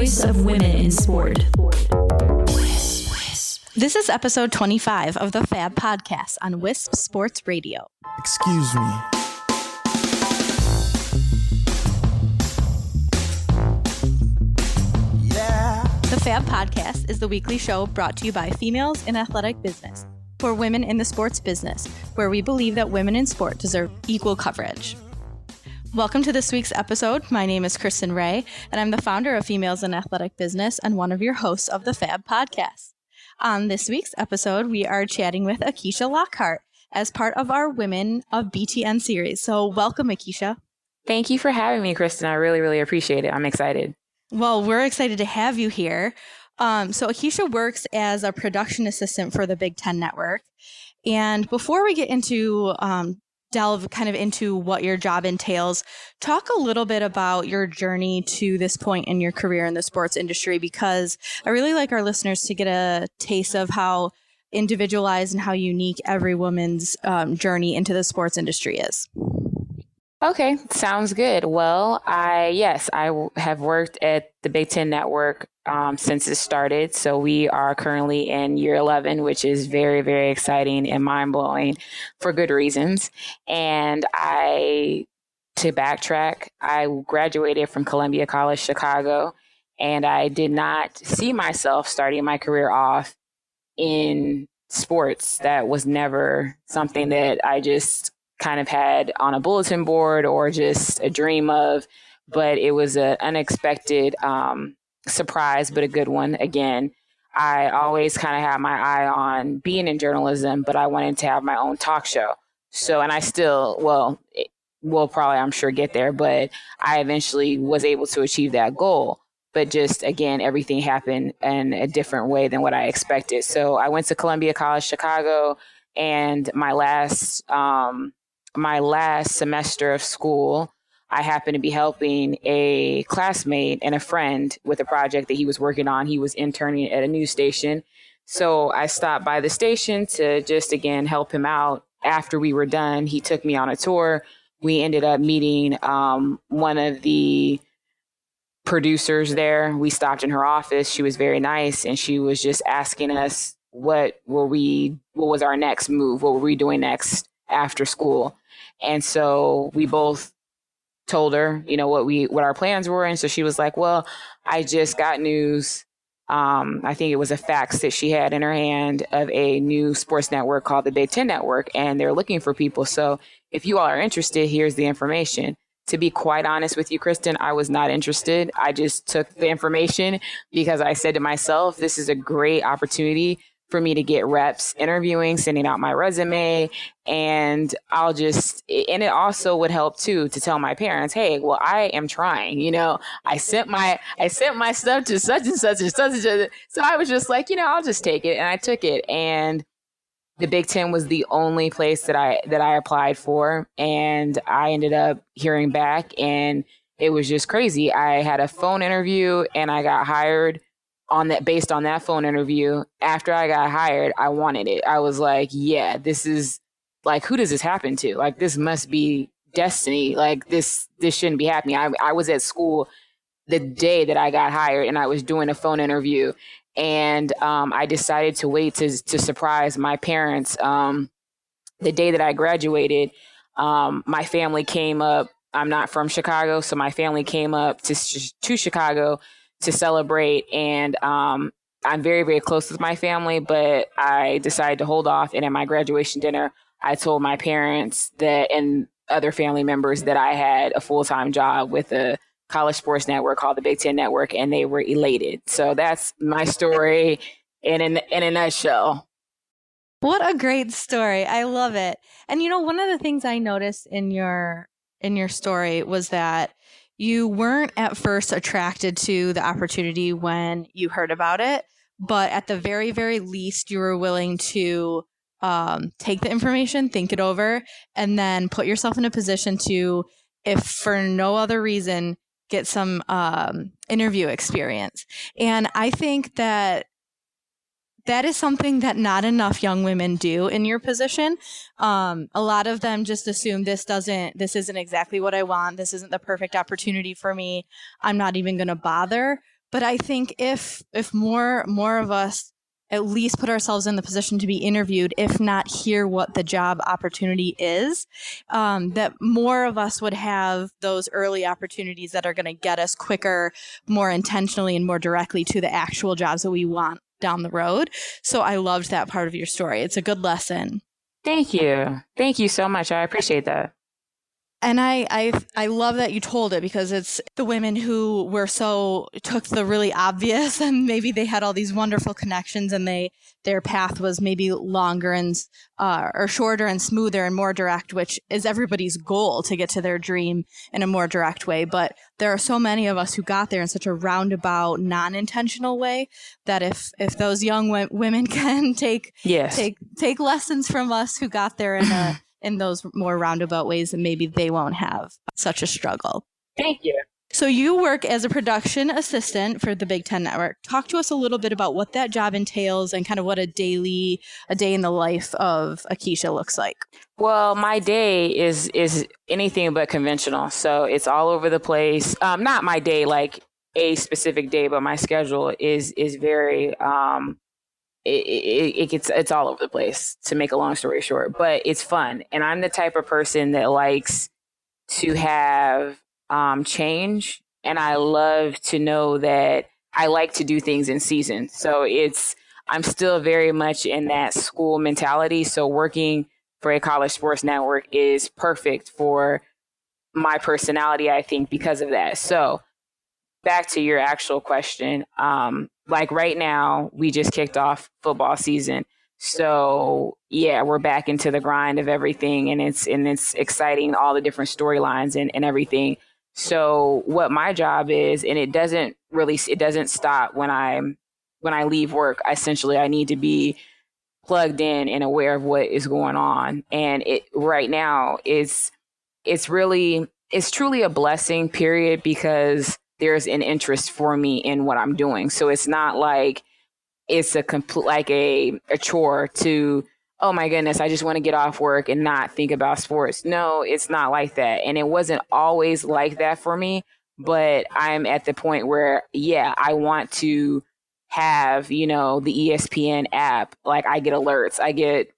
voice of women in sport. This is episode 25 of the FAB podcast on WISP Sports Radio. Excuse me. The FAB podcast is the weekly show brought to you by Females in Athletic Business for women in the sports business, where we believe that women in sport deserve equal coverage. Welcome to this week's episode. My name is Kristen Ray, and I'm the founder of Females in Athletic Business and one of your hosts of the FAB podcast. On this week's episode, we are chatting with Akeisha Lockhart as part of our Women of BTN series. So welcome, Akeisha. Thank you for having me, Kristen. I really appreciate it. I'm excited. Well, we're excited to have you here. So Akeisha works as a production assistant for the Big Ten Network. And before we get into delve kind of into what your job entails, talk a little bit about your journey to this point in your career in the sports industry, because I really like our listeners to get a taste of how individualized and how unique every woman's journey into the sports industry is. Okay, sounds good. Well, I have worked at the Big Ten Network since it started. So we are currently in year 11, which is very exciting and mind-blowing for good reasons. And to backtrack, I graduated from Columbia College, Chicago, and I did not see myself starting my career off in sports. That was never something that I just kind of had on a bulletin board or just a dream of, but it was an unexpected surprise, but a good one. Again, I always kind of had my eye on being in journalism, but I wanted to have my own talk show. So, and I still, we'll probably, I'm sure, get there, but I eventually was able to achieve that goal. But just, again, everything happened in a different way than what I expected. So I went to Columbia College, Chicago, and my last semester of school, I happened to be helping a classmate and a friend with a project that he was working on. He was interning at a news station. So I stopped by the station to just, again, help him out. After we were done, he took me on a tour. We ended up meeting one of the producers there. We stopped in her office. She was very nice, and she was just asking us what was our next move? What were we doing next after school? And so we both told her, what our plans were. And so she was like, well, I just got news. I think it was a fax that she had in her hand of a new sports network called the Big Ten Network, and they're looking for people. So if you all are interested, here's the information. To be quite honest with you, Kristen, I was not interested. I just took the information because I said to myself, this is a great opportunity for me to get reps interviewing, sending out my resume, and and it also would help too to tell my parents, hey, well, I am trying, I sent my stuff to such and such and such and such. So I was just like, I'll just take it. And I took it. And the Big Ten was the only place that I applied for. And I ended up hearing back, and it was just crazy. I had a phone interview and I got hired based on that phone interview. After I got hired, I wanted it. I was like, yeah, this is like, who does this happen to? Like, this must be destiny. Like, this shouldn't be happening. I was at school the day that I got hired, and I was doing a phone interview, and I decided to wait to surprise my parents. The day that I graduated, my family came up. I'm not from Chicago, so my family came up to Chicago to celebrate. And I'm very close with my family, but I decided to hold off. And at my graduation dinner, I told my parents and other family members that I had a full-time job with a college sports network called the Big Ten Network, and they were elated. So that's my story in a nutshell. What a great story. I love it. And one of the things I noticed in your story was that you weren't at first attracted to the opportunity when you heard about it, but at the very, very least, you were willing to take the information, think it over, and then put yourself in a position to, if for no other reason, get some interview experience. And I think that is something that not enough young women do in your position. A lot of them just assume this isn't exactly what I want. This isn't the perfect opportunity for me. I'm not even going to bother. But I think if more of us at least put ourselves in the position to be interviewed, if not hear what the job opportunity is, that more of us would have those early opportunities that are going to get us quicker, more intentionally and more directly to the actual jobs that we want down the road. So I loved that part of your story. It's a good lesson. Thank you. Thank you so much. I appreciate that. And I love that you told it, because it's the women who were took the really obvious, and maybe they had all these wonderful connections, and their path was maybe longer and or shorter and smoother and more direct, which is everybody's goal, to get to their dream in a more direct way. But there are so many of us who got there in such a roundabout, non-intentional way, that if those young women can take lessons from us who got there in those more roundabout ways, and maybe they won't have such a struggle. Thank you. So you work as a production assistant for the Big Ten Network. Talk to us a little bit about what that job entails and kind of what a day in the life of Akeisha looks like. Well, my day is anything but conventional. So it's all over the place. Not my day like a specific day, but my schedule is very it's all over the place, to make a long story short, but it's fun. And I'm the type of person that likes to have change. And I love to know that I like to do things in season. So I'm still very much in that school mentality. So working for a college sports network is perfect for my personality, I think, because of that. So back to your actual question. Like right now, we just kicked off football season. So yeah, we're back into the grind of everything, and it's exciting, all the different storylines and everything. So what my job is, and it doesn't stop when I leave work. Essentially, I need to be plugged in and aware of what is going on. And right now it's truly a blessing, period, because there's an interest for me in what I'm doing. So it's not like it's a complete, like a chore to, oh my goodness, I just want to get off work and not think about sports. No, it's not like that. And it wasn't always like that for me, but I'm at the point where, yeah, I want to have, the ESPN app. Like I get alerts, I get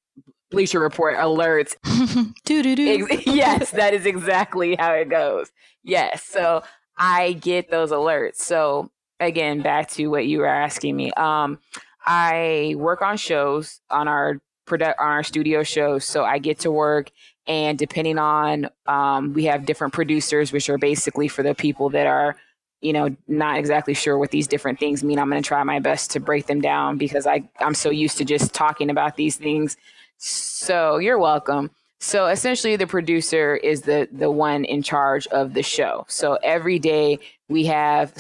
Bleacher Report alerts. Yes, that is exactly how it goes. Yes. So I get those alerts. So again, back to what you were asking me. I work on shows, on our studio shows. So I get to work, and depending on, we have different producers, which are basically for the people that are, not exactly sure what these different things mean. I'm going to try my best to break them down, because I'm so used to just talking about these things. So you're welcome. So essentially the producer is the one in charge of the show. So every day we have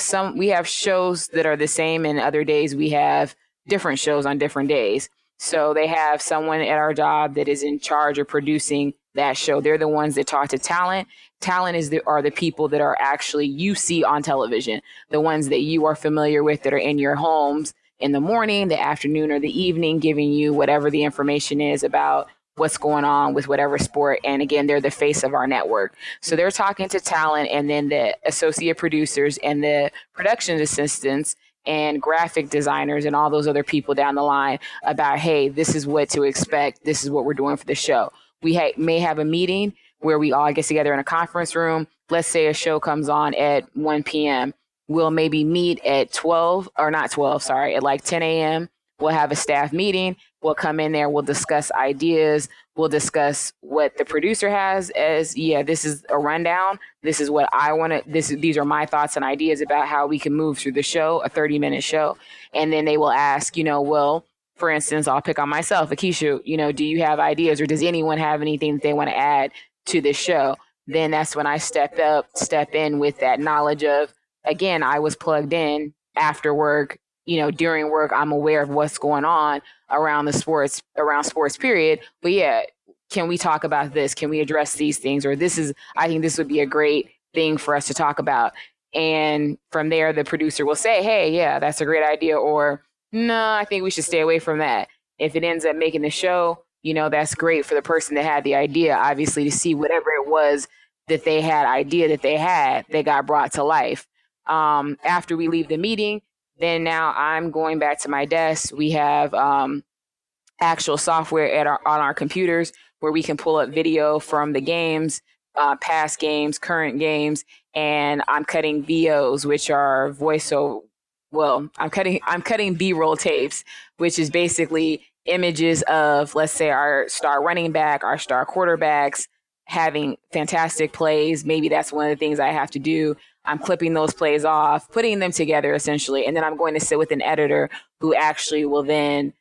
shows that are the same, and other days we have different shows on different days. So they have someone at our job that is in charge of producing that show. They're the ones that talk to talent. Talent are the people that are actually you see on television, the ones that you are familiar with, that are in your homes in the morning, the afternoon, or the evening, giving you whatever the information is about what's going on with whatever sport. And again, they're the face of our network. So they're talking to talent, and then the associate producers and the production assistants and graphic designers and all those other people down the line about, hey, this is what to expect. This is what we're doing for the show. We may have a meeting where we all get together in a conference room. Let's say a show comes on at 1 p.m. We'll maybe meet at at like 10 a.m. We'll have a staff meeting. We'll come in there. We'll discuss ideas. We'll discuss what the producer has as, this is a rundown. This is what I want to, these are my thoughts and ideas about how we can move through the show, a 30-minute show. And then they will ask, well, for instance, I'll pick on myself, Akeisha, do you have ideas, or does anyone have anything that they want to add to this show? Then that's when I step in with that knowledge of, again, I was plugged in after work, during work, I'm aware of what's going on around sports period. But yeah, can we talk about this? Can we address these things? Or I think this would be a great thing for us to talk about. And from there, the producer will say, hey, yeah, that's a great idea. Or no, I think we should stay away from that. If it ends up making the show, that's great for the person that had the idea, obviously, to see whatever it was that they had got brought to life. after we leave the meeting. Then now I'm going back to my desk. We have actual software on our computers where we can pull up video from the games, past games, current games, and I'm cutting VOs, which are voiceover. Well, I'm cutting B-roll tapes, which is basically images of, let's say, our star running back, our star quarterbacks having fantastic plays. Maybe that's one of the things I have to do. I'm clipping those plays off, putting them together essentially, and then I'm going to sit with an editor who actually will then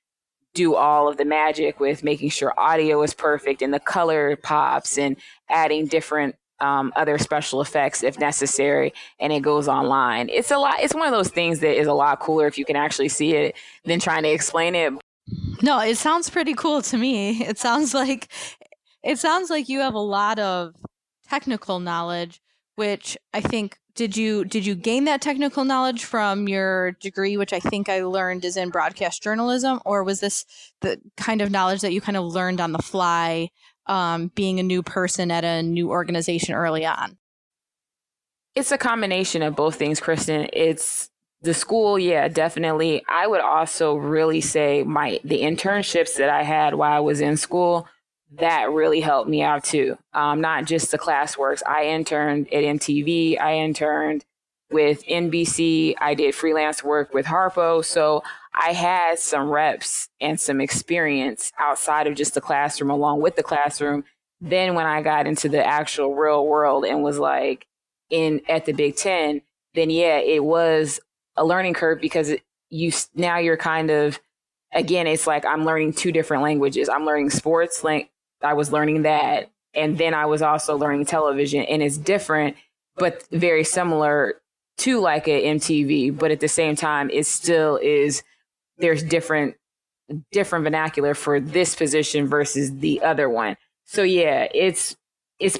do all of the magic with making sure audio is perfect and the color pops and adding different other special effects if necessary, and it goes online. It's a lot. It's one of those things that is a lot cooler if you can actually see it than trying to explain it. No, it sounds pretty cool to me. It sounds like you have a lot of technical knowledge, which I think did you gain that technical knowledge from your degree, which I think I learned is in broadcast journalism, or was this the kind of knowledge that you kind of learned on the fly, being a new person at a new organization early on? It's a combination of both things, Kristen. It's the school, yeah, definitely. I would also really say the internships that I had while I was in school, that really helped me out too. Not just the classworks. I interned at MTV. I interned with NBC. I did freelance work with Harpo. So I had some reps and some experience outside of just the classroom, along with the classroom. Then when I got into the actual real world and was like at the Big Ten, then yeah, it was a learning curve because now you're kind of, again, it's like I'm learning two different languages. I'm learning sports, I was learning that. And then I was also learning television, and it's different, but very similar to like a MTV. But at the same time, it still is, there's different vernacular for this position versus the other one. So yeah, it's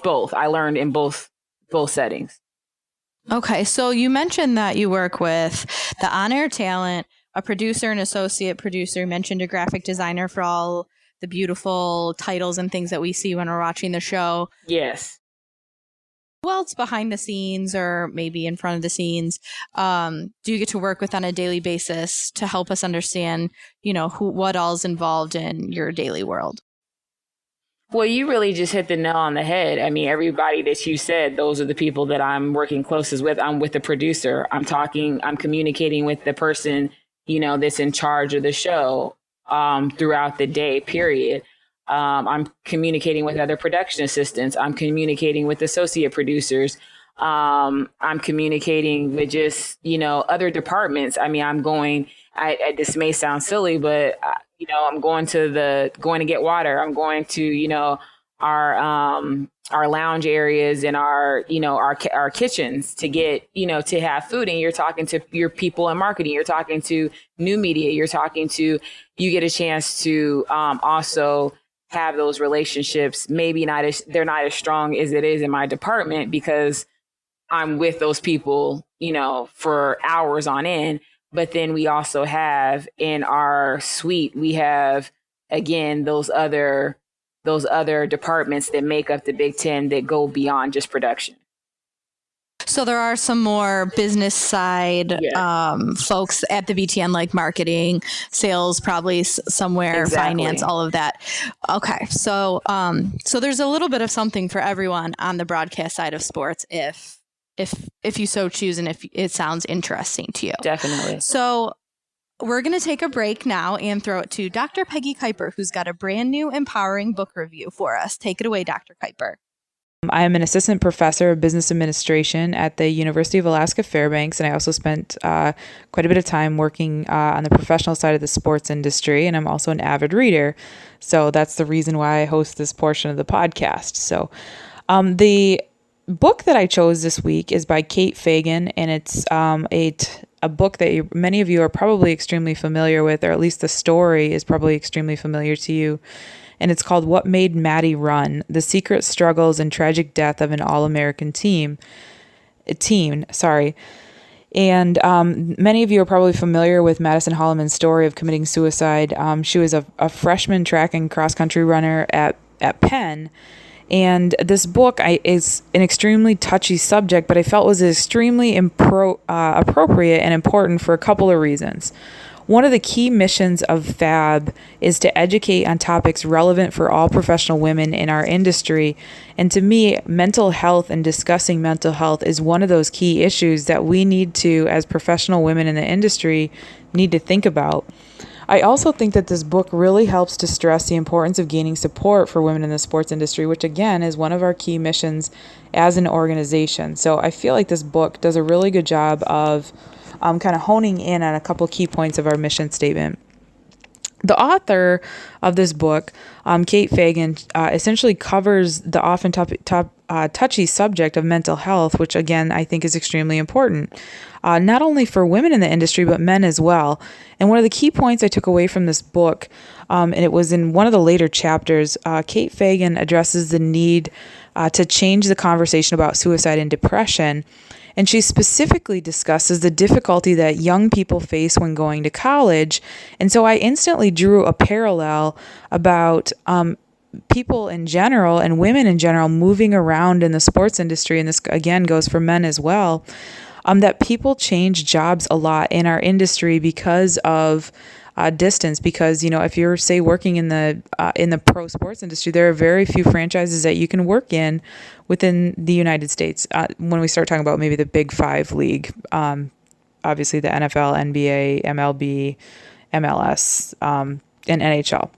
both. I learned in both settings. Okay. So you mentioned that you work with the on-air talent, a producer, an associate producer. You mentioned a graphic designer for all the beautiful titles and things that we see when we're watching the show. Yes. Who else behind the scenes or maybe in front of the scenes do you get to work with on a daily basis to help us understand, what all's involved in your daily world? Well, you really just hit the nail on the head. I mean, everybody that you said, those are the people that I'm working closest with. I'm with the producer. I'm communicating with the person, that's in charge of the show throughout the day, period. I'm communicating with other production assistants. I'm communicating with associate producers. I'm communicating with just, other departments. I mean, this may sound silly, but I'm going to get water. I'm going to, our lounge areas and our kitchens to get, to have food. And you're talking to your people in marketing. You're talking to new media. You get a chance to also have those relationships. Maybe they're not as strong as it is in my department because I'm with those people, for hours on end. But then we also have in our suite, we have, again, those other departments that make up the Big Ten that go beyond just production. So there are some more business side folks at the BTN, like marketing, sales, probably somewhere, Exactly. Finance, all of that. Okay. So there's a little bit of something for everyone on the broadcast side of sports if you so choose and if it sounds interesting to you. Definitely. So we're going to take a break now and throw it to Dr. Peggy Kuiper, who's got a brand new empowering book review for us. Take it away, Dr. Kuiper. I am an assistant professor of business administration at the University of Alaska Fairbanks, and I also spent quite a bit of time working on the professional side of the sports industry, and I'm also an avid reader. So that's the reason why I host this portion of the podcast. So the book that I chose this week is by Kate Fagan, and it's a book that many of you are probably extremely familiar with, or at least the story is probably extremely familiar to you. And it's called What Made Maddie Run: The Secret Struggles and Tragic Death of an All-American Teen. And many of you are probably familiar with Madison Holloman's story of committing suicide. She was a freshman track and cross-country runner at Penn. And this book is an extremely touchy subject, but I felt was extremely appropriate and important for a couple of reasons. One of the key missions of FAB is to educate on topics relevant for all professional women in our industry. And to me, mental health and discussing mental health is one of those key issues that we need to, as professional women in the industry, need to think about. I also think that this book really helps to stress the importance of gaining support for women in the sports industry, which again is one of our key missions as an organization. So I feel like this book does a really good job of kind of honing in on a couple key points of our mission statement. The author of this book, Kate Fagan, essentially covers the often touchy subject of mental health, which again I think is extremely important, not only for women in the industry but men as well. And one of the key points I took away from this book, and it was in one of the later chapters, Kate Fagan addresses the need to change the conversation about suicide and depression. And she specifically discusses the difficulty that young people face when going to college. And so I instantly drew a parallel about people in general and women in general moving around in the sports industry. And this, again, goes for men as well, that people change jobs a lot in our industry because of distance. Because, if you're, say, working in the pro sports industry, there are very few franchises that you can work in within the United States. When we start talking about maybe the Big Five league, obviously the NFL, NBA, MLB, MLS, and NHL.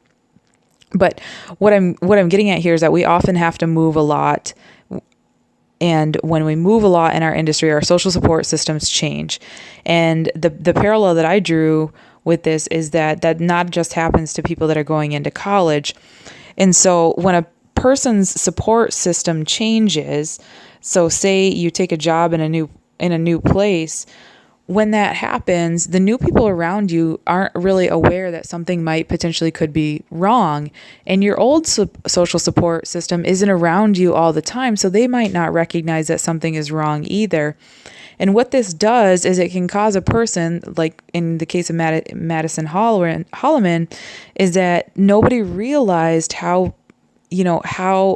But what I'm getting at here is that we often have to move a lot. And when we move a lot in our industry, our social support systems change. And the parallel that I drew with this is that not just happens to people that are going into college. And so when a person's support system changes, so say you take a job in a new place, when that happens, the new people around you aren't really aware that something could be wrong. And your old social support system isn't around you all the time, so they might not recognize that something is wrong either. And what this does is it can cause a person, like in the case of Madison Holloman, is that nobody realized how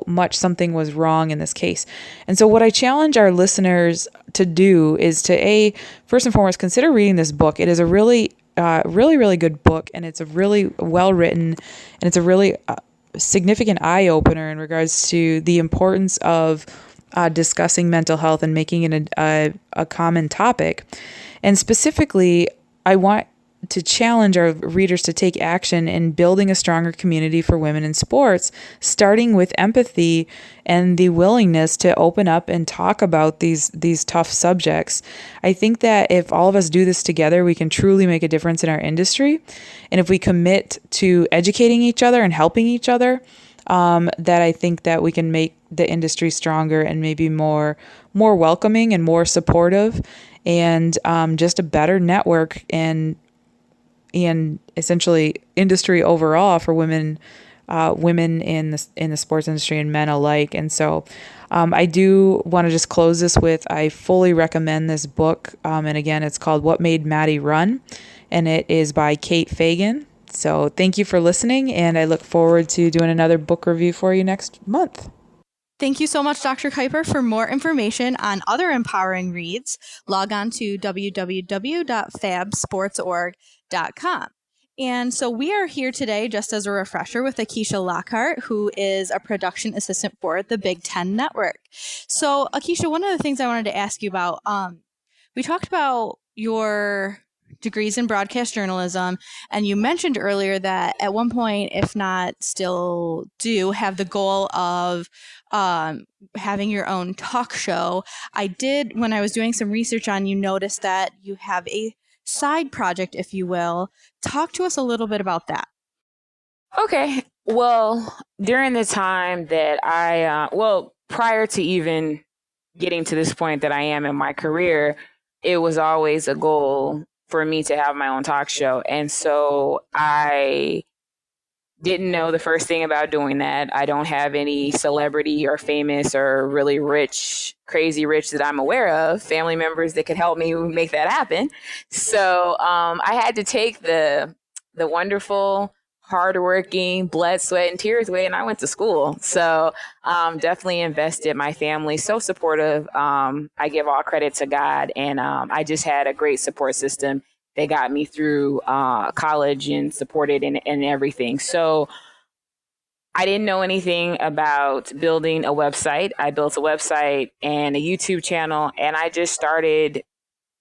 much something was wrong in this case. And so what I challenge our listeners to do is to, first and foremost, consider reading this book. It is a really, really good book, and it's a really well written, and it's a really significant eye opener in regards to the importance of discussing mental health and making it a common topic. And specifically, I want to challenge our readers to take action in building a stronger community for women in sports, starting with empathy and the willingness to open up and talk about these tough subjects. I think that if all of us do this together, we can truly make a difference in our industry. And if we commit to educating each other and helping each other, that I think that we can make the industry stronger and maybe more welcoming and more supportive, and just a better network and essentially industry overall for women in the sports industry and men alike. And so I do want to just close this with, I fully recommend this book. And again, it's called What Made Maddie Run, and it is by Kate Fagan. So thank you for listening, and I look forward to doing another book review for you next month. Thank you so much, Dr. Kuiper. For more information on other empowering reads, log on to www.fabsportsorg.com. And so we are here today, just as a refresher, with Akeisha Lockhart, who is a production assistant for the Big Ten Network. So, Akeisha, one of the things I wanted to ask you about, we talked about your degrees in broadcast journalism, and you mentioned earlier that at one point, if not still do, have the goal of having your own talk show. I did, when I was doing some research on you, notice that you have a side project, if you will. Talk to us a little bit about that. Okay. Well, during the time that prior to even getting to this point that I am in my career, it was always a goal for me to have my own talk show. And so I didn't know the first thing about doing that. I don't have any celebrity or famous or really rich, crazy rich that I'm aware of, family members that could help me make that happen. So I had to take the wonderful hardworking, blood, sweat, and tears way, and I went to school. So definitely invested. My family, so supportive. I give all credit to God, and I just had a great support system that got me through college and supported and everything. So I didn't know anything about building a website. I built a website and a YouTube channel, and I just started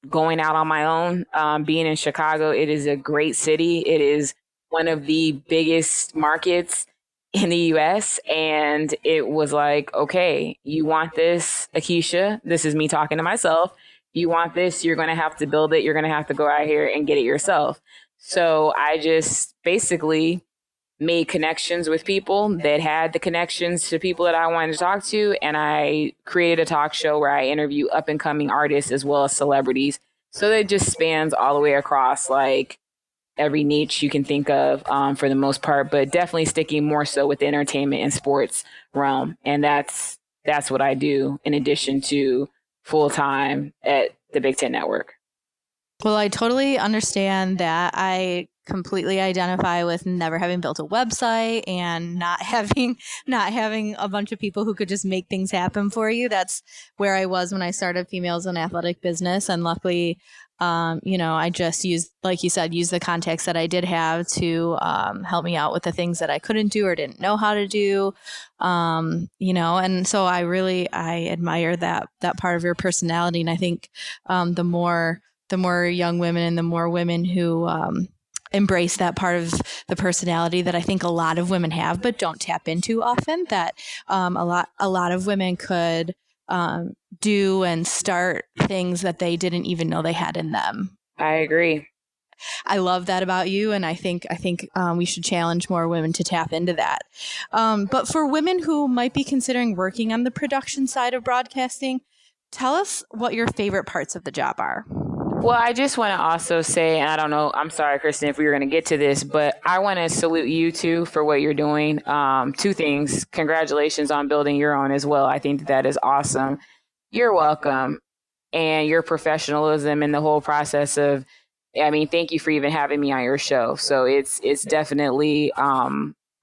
going out on my own. Being in Chicago, it is a great city. It is one of the biggest markets in the US. And it was like, okay, you want this, Akeisha? This is me talking to myself. You want this, you're going to have to build it. You're going to have to go out here and get it yourself. So I just basically made connections with people that had the connections to people that I wanted to talk to. And I created a talk show where I interview up and coming artists as well as celebrities. So that just spans all the way across like every niche you can think of for the most part, but definitely sticking more so with the entertainment and sports realm. And that's what I do in addition to full time at the Big Ten Network. Well, I totally understand that. I completely identify with never having built a website and not having a bunch of people who could just make things happen for you. That's where I was when I started Females in Athletic Business. And luckily, I just used, like you said, use the contacts that I did have to help me out with the things that I couldn't do or didn't know how to do. And so I admire that part of your personality. And I think the more young women and the more women who embrace that part of the personality that I think a lot of women have, but don't tap into often, that a lot of women could do and start things that they didn't even know they had in them. I agree. I love that about you, and I think we should challenge more women to tap into that. But for women who might be considering working on the production side of broadcasting, tell us what your favorite parts of the job are. Well, I just want to also say, and I don't know, I'm sorry, Kristen, if we were going to get to this, but I want to salute you too for what you're doing. Two things. Congratulations on building your own as well. I think that is awesome. You're welcome. And your professionalism in the whole process of, thank you for even having me on your show. So it's definitely,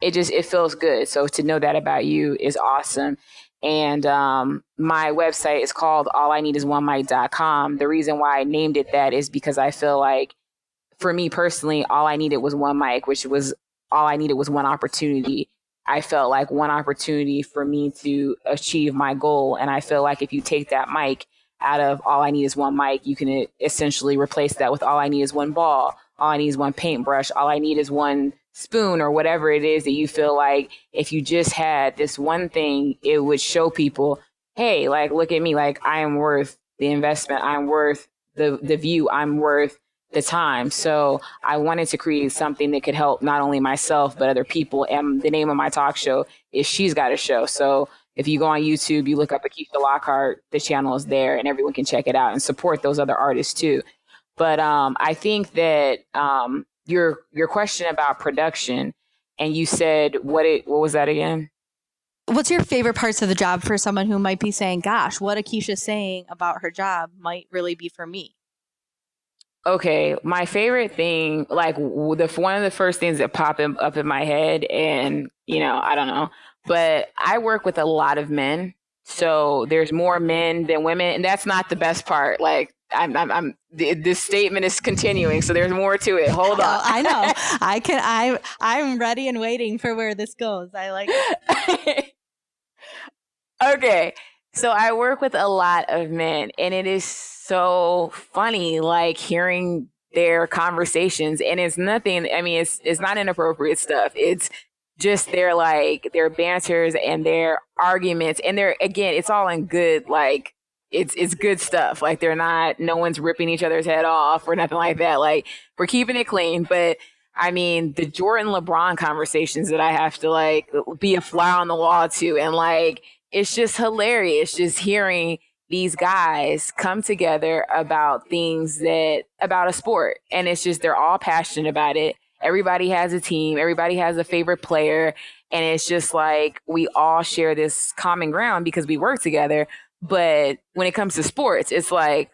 it feels good. So to know that about you is awesome. And my website is called allineedisonemic.com. The reason why I named it that is because I feel like, for me personally, all I needed was one mic, which was all I needed was one opportunity. I felt like one opportunity for me to achieve my goal. And I feel like if you take that mic out of all I need is one mic, you can essentially replace that with all I need is one ball. All I need is one paintbrush. All I need is one spoon or whatever it is that you feel like if you just had this one thing, it would show people, hey, like, look at me, like I am worth the investment. I'm worth the view. I'm worth the time. So I wanted to create something that could help not only myself, but other people. And the name of my talk show is She's Got a Show. So if you go on YouTube, you look up Akeisha Lockhart, the channel is there and everyone can check it out and support those other artists too. But I think that your question about production, and you said what was that again? What's your favorite parts of the job for someone who might be saying, gosh, what Akeisha's saying about her job might really be for me? Okay, my favorite thing, like one of the first things that pop up in my head, and I don't know, but I work with a lot of men, so there's more men than women, and that's not the best part. Like this statement is continuing, so there's more to it. Hold on. I know. I'm ready and waiting for where this goes. I like it. Okay. So I work with a lot of men, and it is so funny, like hearing their conversations, and it's nothing. It's not inappropriate stuff. It's just their banters and their arguments, and it's all in good, like it's good stuff. Like no one's ripping each other's head off or nothing like that. Like we're keeping it clean, but the Jordan LeBron conversations that I have to be a fly on the wall to, and it's just hilarious just hearing these guys come together about about a sport. And it's just, they're all passionate about it. Everybody has a team. Everybody has a favorite player. And it's just like, we all share this common ground because we work together. But when it comes to sports, it's like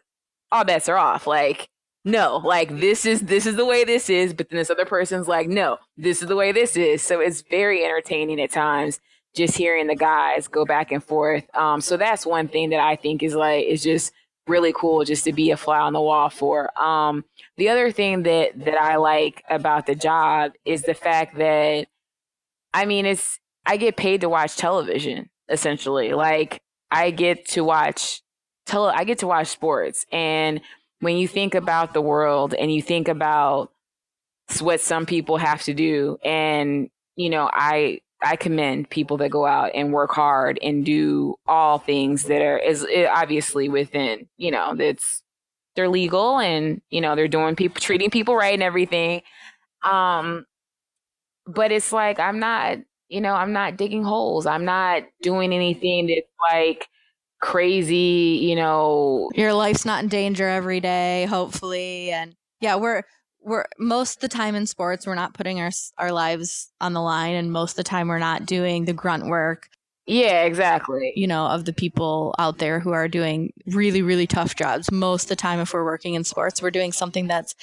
all bets are off. Like no, like this is the way this is, but then this other person's like, no, this is the way this is. So it's very entertaining at times just hearing the guys go back and forth. So that's one thing that I think is just really cool just to be a fly on the wall for. The other thing that I like about the job is the fact that I mean I get paid to watch television essentially. Like I get to watch sports, and when you think about the world and you think about what some people have to do, and I commend people that go out and work hard and do all things that are is obviously within, that's they're legal, and they're treating people right and everything. Um, but it's like I'm not digging holes. I'm not doing anything that's like crazy, Your life's not in danger every day, hopefully. And yeah, we're most of the time in sports, we're not putting our lives on the line, and most of the time we're not doing the grunt work. Yeah, exactly. Of the people out there who are doing really, really tough jobs. Most of the time, if we're working in sports, we're doing something that's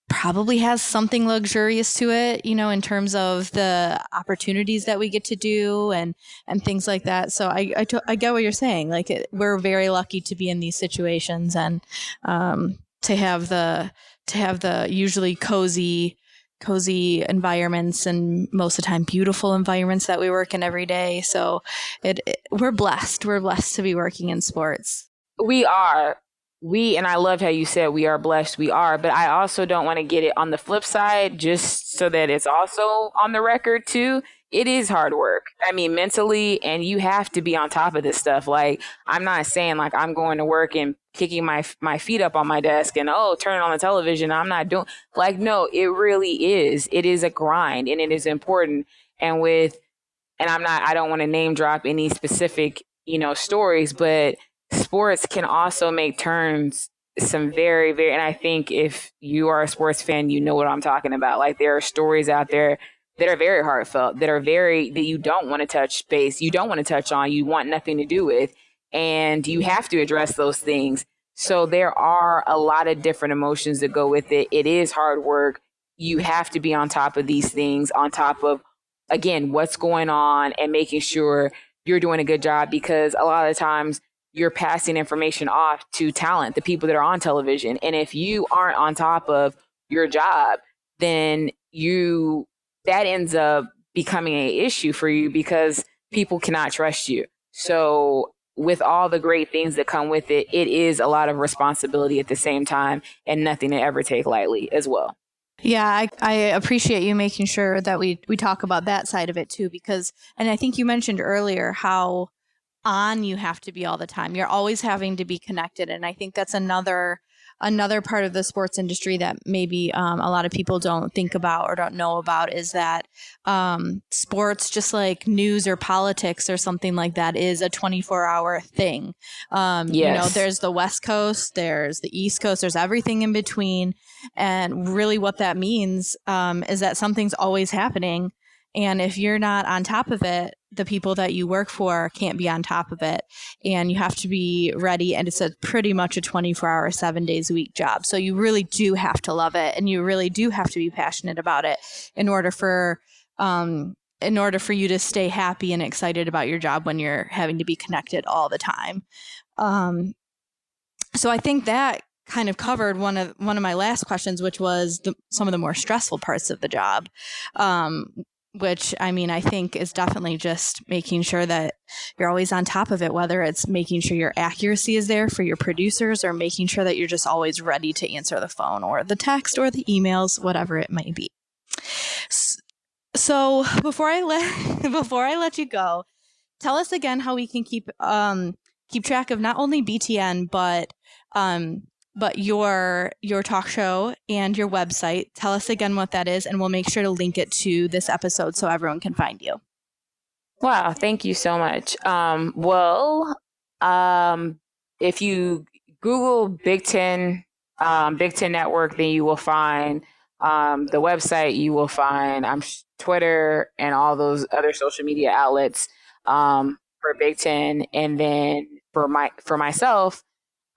probably has something luxurious to it, in terms of the opportunities that we get to do and things like that. So I get what you're saying. Like we're very lucky to be in these situations, and to have the usually cozy environments, and most of the time beautiful environments that we work in every day. So we're blessed. We're blessed to be working in sports. We are. And I love how you said we are blessed. We are, but I also don't want to get it on the flip side, just so that it's also on the record too. It is hard work. I mean, mentally, and you have to be on top of this stuff. Like, I'm not saying like I'm going to work and kicking my feet up on my desk and turning on the television. I'm not doing like, no, it really is. It is a grind, and it is important. And I don't want to name drop any specific, stories, but sports can also make turns some very, very, and I think if you are a sports fan, you know what I'm talking about. Like there are stories out there that are very heartfelt, that you don't want to touch base, you don't want to touch on, you want nothing to do with, and you have to address those things. So there are a lot of different emotions that go with it. It is hard work. You have to be on top of these things, on top of, again, what's going on, and making sure you're doing a good job, because a lot of times you're passing information off to talent, the people that are on television. And if you aren't on top of your job, then that ends up becoming an issue for you, because people cannot trust you. So with all the great things that come with it, it is a lot of responsibility at the same time, and nothing to ever take lightly as well. Yeah, I appreciate you making sure that we talk about that side of it too, because, and I think you mentioned earlier how on you have to be all the time. You're always having to be connected. And I think that's another part of the sports industry that maybe a lot of people don't think about or don't know about, is that sports, just like news or politics or something like that, is a 24-hour thing. Yes. There's the West Coast, there's the East Coast, there's everything in between. And really what that means is that something's always happening. And if you're not on top of it, the people that you work for can't be on top of it. And you have to be ready. And it's pretty much a 24-hour, 7 days a week job. So you really do have to love it. And you really do have to be passionate about it in order for you to stay happy and excited about your job when you're having to be connected all the time. So I think that kind of covered one of my last questions, which was some of the more stressful parts of the job. Which, I mean, I think is definitely just making sure that you're always on top of it, whether it's making sure your accuracy is there for your producers, or making sure that you're just always ready to answer the phone or the text or the emails, whatever it might be. So before I let you go, tell us again how we can keep track of not only BTN, but your talk show and your website. Tell us again what that is, and we'll make sure to link it to this episode so everyone can find you. Wow, thank you so much. If you Google Big Ten Network, then you will find the website. You will find Twitter and all those other social media outlets for Big Ten, and then for myself.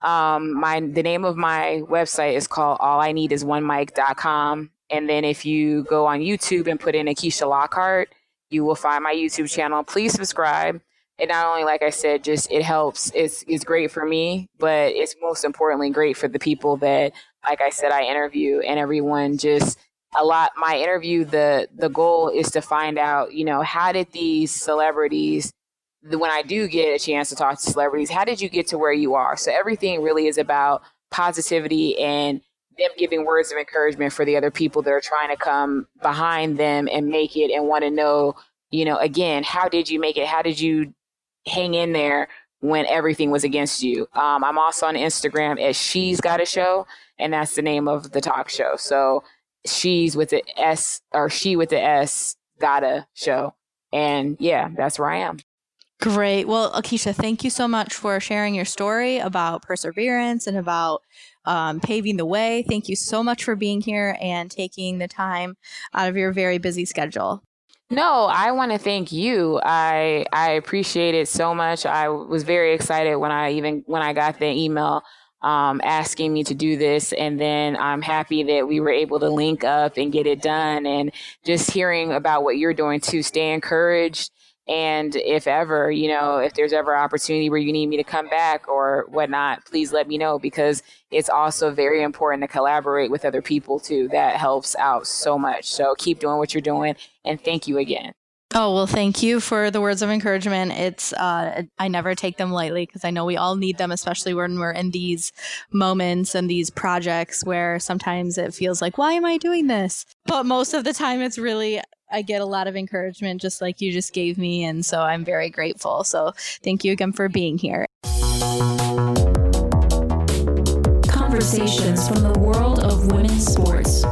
The name of my website is called allineedisonemic.com. And then if you go on YouTube and put in Akeisha Lockhart, you will find my YouTube channel. Please subscribe. And not only, like I said, just it helps. It's great for me, but it's most importantly great for the people that, like I said, I interview, and everyone just my interview, the goal is to find out, how did these celebrities, when I do get a chance to talk to celebrities, how did you get to where you are? So everything really is about positivity and them giving words of encouragement for the other people that are trying to come behind them and make it and want to know, again, how did you make it? How did you hang in there when everything was against you? I'm also on Instagram as She's Got a Show, and that's the name of the talk show. So She's with the S, or She with the S, Got a Show. And yeah, that's where I am. Great. Well, Akeisha, thank you so much for sharing your story about perseverance and about paving the way. Thank you so much for being here and taking the time out of your very busy schedule. No, I want to thank you. I appreciate it so much. I was very excited when I got the email asking me to do this. And then I'm happy that we were able to link up and get it done. And just hearing about what you're doing too, stay encouraged. And if ever, if there's ever an opportunity where you need me to come back or whatnot, please let me know, because it's also very important to collaborate with other people too. That helps out so much. So keep doing what you're doing. And thank you again. Oh, well, thank you for the words of encouragement. It's I never take them lightly, because I know we all need them, especially when we're in these moments and these projects where sometimes it feels like, why am I doing this? But most of the time it's really, I get a lot of encouragement just like you just gave me. And so I'm very grateful. So thank you again for being here. Conversations from the world of women's sports.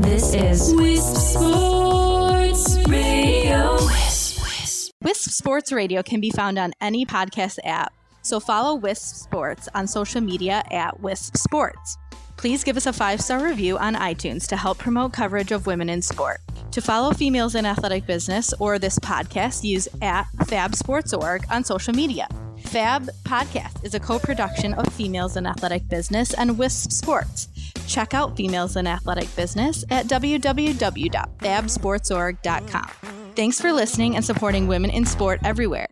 This is Wisp Sports Radio. Wisp Sports Radio can be found on any podcast app. So follow Wisp Sports on social media at Wisp Sports. Please give us a 5-star review on iTunes to help promote coverage of women in sport. To follow Females in Athletic Business or this podcast, use @FAB_Sports.org on social media. FAB Podcast is a co-production of Females in Athletic Business and Wisp Sports. Check out Females in Athletic Business at www.fabsportsorg.com. Thanks for listening and supporting women in sport everywhere.